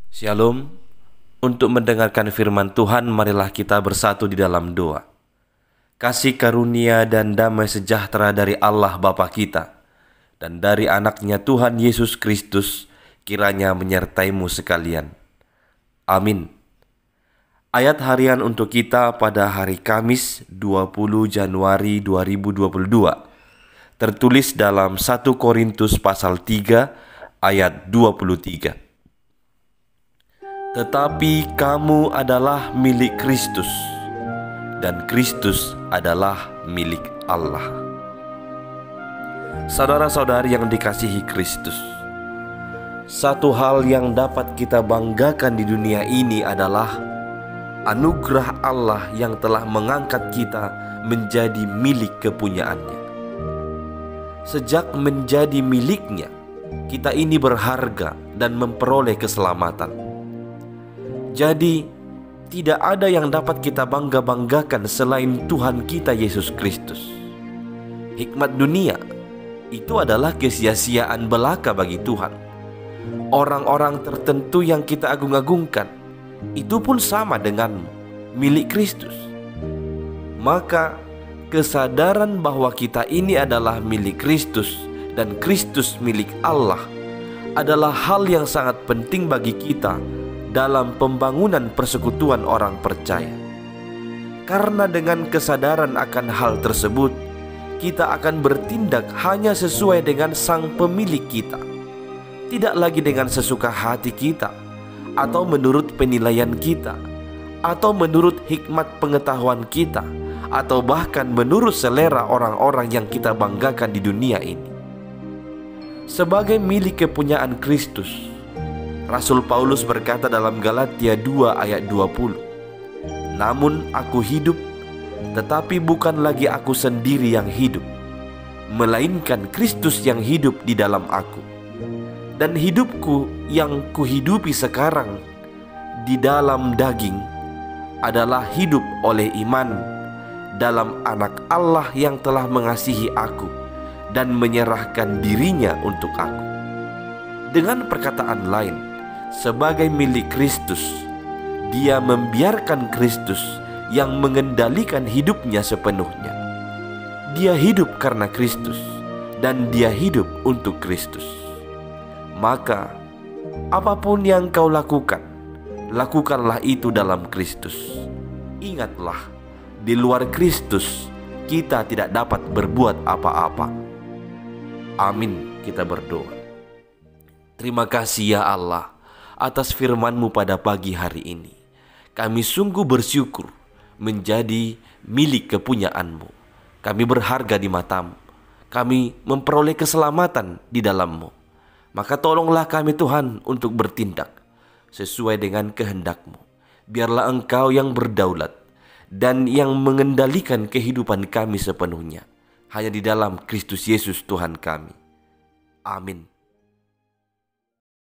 Shalom. Untuk mendengarkan firman Tuhan, marilah kita bersatu di dalam doa. Kasih karunia dan damai sejahtera dari Allah Bapa kita dan dari anaknya Tuhan Yesus Kristus kiranya menyertaimu sekalian. Amin. Ayat harian untuk kita pada hari Kamis 20 Januari 2022 tertulis dalam 1 Korintus pasal 3 ayat 23. Tetapi kamu adalah milik Kristus, dan Kristus adalah milik Allah. Saudara-saudari yang dikasihi Kristus, satu hal yang dapat kita banggakan di dunia ini adalah anugerah Allah yang telah mengangkat kita menjadi milik kepunyaannya. Sejak menjadi miliknya, kita ini berharga dan memperoleh keselamatan. Jadi, tidak ada yang dapat kita bangga-banggakan selain Tuhan kita Yesus Kristus. Hikmat dunia itu adalah kesia-siaan belaka bagi Tuhan. Orang-orang tertentu yang kita agung-agungkan itu pun sama dengan milik Kristus. Maka, kesadaran bahwa kita ini adalah milik Kristus dan Kristus milik Allah adalah hal yang sangat penting bagi kita dalam pembangunan persekutuan orang percaya. Karena dengan kesadaran akan hal tersebut, kita akan bertindak hanya sesuai dengan sang pemilik kita, tidak lagi dengan sesuka hati kita, atau menurut penilaian kita, atau menurut hikmat pengetahuan kita, atau bahkan menurut selera orang-orang yang kita banggakan di dunia ini. Sebagai milik kepunyaan Kristus, Rasul Paulus berkata dalam Galatia 2 ayat 20, "Namun aku hidup, tetapi bukan lagi aku sendiri yang hidup, melainkan Kristus yang hidup di dalam aku. Dan hidupku yang kuhidupi sekarang di dalam daging adalah hidup oleh iman dalam Anak Allah yang telah mengasihi aku dan menyerahkan dirinya untuk aku." Dengan perkataan lain, sebagai milik Kristus, dia membiarkan Kristus yang mengendalikan hidupnya sepenuhnya. Dia hidup karena Kristus, dan dia hidup untuk Kristus. Maka, apapun yang kau lakukan, lakukanlah itu dalam Kristus. Ingatlah, di luar Kristus, kita tidak dapat berbuat apa-apa. Amin, kita berdoa. Terima kasih ya Allah atas firman-Mu pada pagi hari ini. Kami sungguh bersyukur menjadi milik kepunyaan-Mu. Kami berharga di mata-Mu. Kami memperoleh keselamatan di dalam-Mu. Maka tolonglah kami Tuhan untuk bertindak sesuai dengan kehendak-Mu. Biarlah Engkau yang berdaulat dan yang mengendalikan kehidupan kami sepenuhnya. Hanya di dalam Kristus Yesus Tuhan kami. Amin.